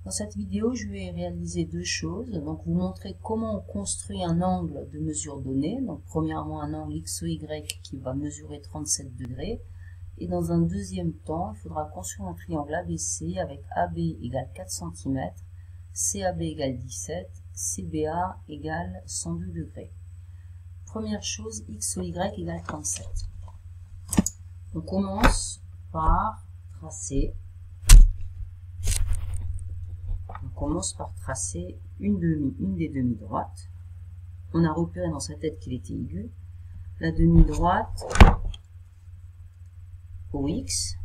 Dans cette vidéo, je vais réaliser deux choses. Donc, vous montrer comment on construit un angle de mesure donnée. Donc, premièrement, un angle XOY qui va mesurer 37 degrés. Et dans un deuxième temps, il faudra construire un triangle ABC avec AB égale 4 cm, CAB égale 17, CBA égale 102 degrés. Première chose, XOY égale 37. On commence par tracer. Une des demi-droites. On a repéré dans sa tête qu'il était aigu. La demi-droite OX.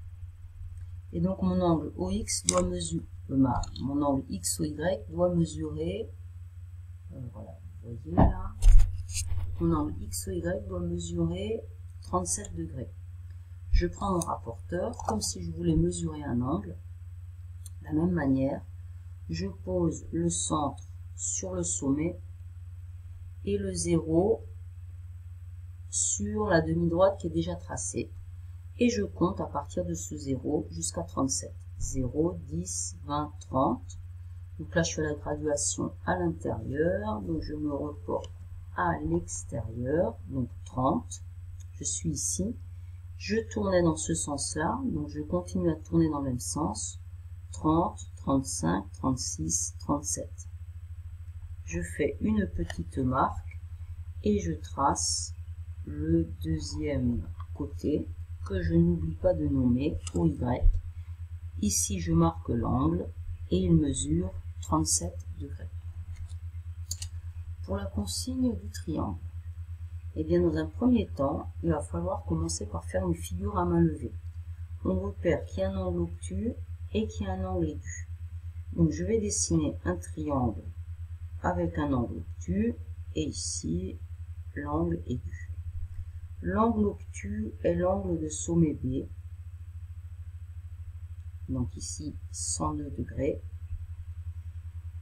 Et donc mon angle OX doit mesurer, mon angle XOY doit mesurer, voilà, vous voyez là, mon angle XOY doit mesurer 37 degrés. Je prends mon rapporteur comme si je voulais mesurer un angle. De la même manière, je pose le centre sur le sommet et le 0 sur la demi-droite qui est déjà tracée. Et je compte à partir de ce 0 jusqu'à 37. 0, 10, 20, 30. Donc là, je fais la graduation à l'intérieur. Donc je me reporte à l'extérieur. Donc 30. Je suis ici. Je tournais dans ce sens-là. Donc je continue à tourner dans le même sens. 30, 35, 36, 37. Je fais une petite marque et je trace le deuxième côté que je n'oublie pas de nommer OY. Ici, je marque l'angle et il mesure 37 degrés. Pour la consigne du triangle, eh bien, dans un premier temps, il va falloir commencer par faire une figure à main levée. On repère qu'il y a un angle obtus et qu'il y a un angle aigu. Donc je vais dessiner un triangle avec un angle obtus et ici l'angle aigu. L'angle obtus est l'angle de sommet B. Donc ici 102 degrés.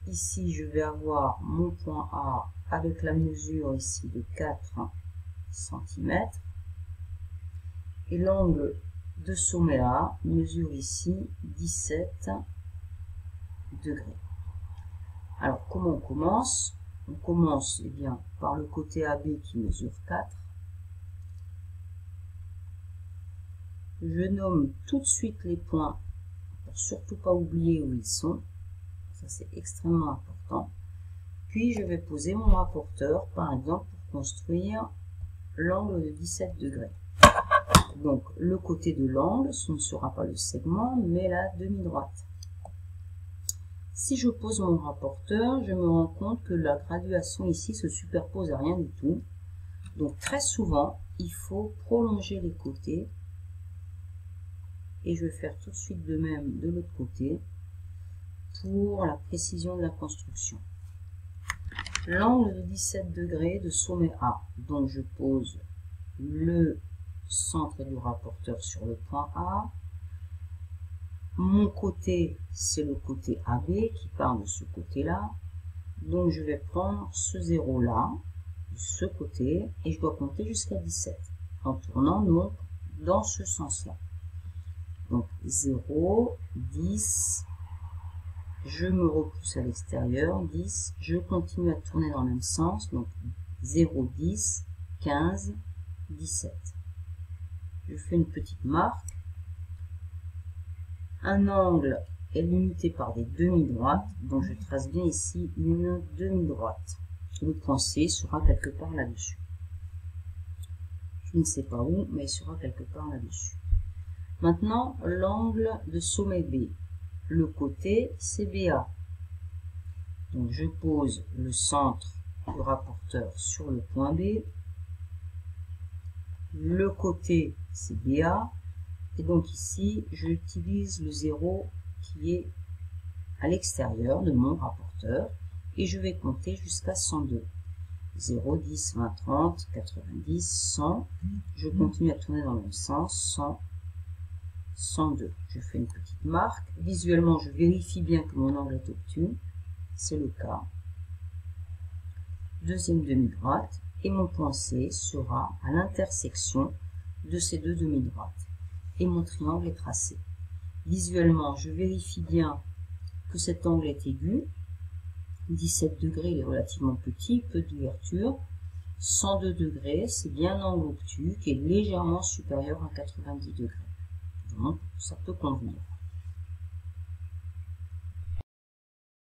Ici je vais avoir mon point A avec la mesure ici de 4 cm. Et l'angle de sommet A mesure ici 17 degrés. Alors comment on commence? On commence eh bien, par le côté AB qui mesure 4. Je nomme tout de suite les points pour surtout pas oublier où ils sont. Ça c'est extrêmement important. Puis je vais poser mon rapporteur par exemple pour construire l'angle de 17 degrés. Donc le côté de l'angle, ce ne sera pas le segment mais la demi-droite. Si je pose mon rapporteur, je me rends compte que la graduation ici se superpose à rien du tout. Donc très souvent, il faut prolonger les côtés. Et je vais faire tout de suite de même de l'autre côté pour la précision de la construction. L'angle de 17 degrés de sommet A. Donc je pose le centre du rapporteur sur le point A. Mon côté, c'est le côté AB qui part de ce côté-là. Donc, je vais prendre ce 0-là, de ce côté, et je dois compter jusqu'à 17, en tournant donc dans ce sens-là. Donc, 0, 10, je me repousse à l'extérieur, 10, je continue à tourner dans le même sens, donc 0, 10, 15, 17. Je fais une petite marque. Un angle est limité par des demi-droites, donc je trace bien ici une demi-droite. Le point C sera quelque part là-dessus. Je ne sais pas où, mais il sera quelque part là-dessus. Maintenant, l'angle de sommet B. Le côté, c'est BA. Donc je pose le centre du rapporteur sur le point B. Le côté, c'est BA. Et donc ici, j'utilise le 0 qui est à l'extérieur de mon rapporteur et je vais compter jusqu'à 102. 0, 10, 20, 30, 90, 100. Je continue à tourner dans le même sens. 100, 102. Je fais une petite marque. Visuellement, je vérifie bien que mon angle est obtus. C'est le cas. Deuxième demi-droite. Et mon point C sera à l'intersection de ces deux demi-droites. Et mon triangle est tracé. Visuellement, je vérifie bien que cet angle est aigu. 17 degrés, il est relativement petit, peu d'ouverture. 102 degrés, c'est bien un angle obtus qui est légèrement supérieur à 90 degrés. Donc, ça peut convenir.